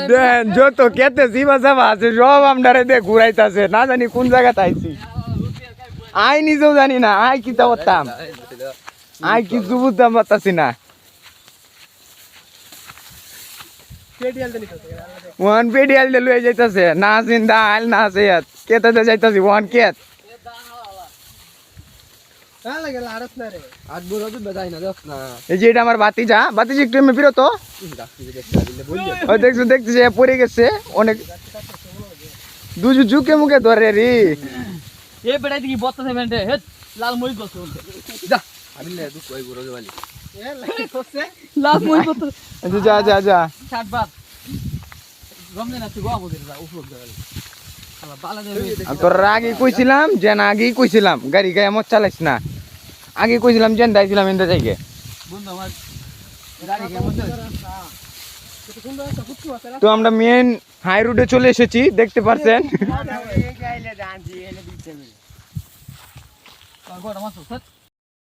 দেন যত কেতে জিবা যাবা আছে সব আমদারে দিয়ে ঘুরাইতেছে না জানি কোন জায়গাতে আইছি আই নিজেও জানি না আই কি তা বলতাম আই কিছু বুঝতাম পারতাছি না ওয়ান পেডিয়াল দে লয়ে যাইতাছে না জিন্দা আইল না আছে কেতে যাইতাছি ওয়ান কেত এই যে এটা আমার বাতিজা একটু এমনি ফিরো তো দেখছো দেখতেছি পড়ে গেছে অনেক দুজু ঝুঁকে মুখে ধরে রে এ বেড়াই দিকে বত্তা সেভেন্টে হে লাল মই বসো যা আমি লে দুঃখ হই গুরো জবালি এ লাগে তোছে লাল মই বত্তা যা যা যা 60 বার গমনে না তুই বাবু দে যা উপর দেওয়ালি শালা বালা দে আমি তোর আগে কইছিলাম যে না আগেই কইছিলাম গাড়ি গায়ে মত চালাইছ না আগে কইছিলাম যে দাইছিলাম এন্ড যাইগে বন্ধু আমার গাড়ি কে মত তো আমরা মেন হাই রোডে চলে এসেছি দেখতে পাচ্ছেন গোটা মাছ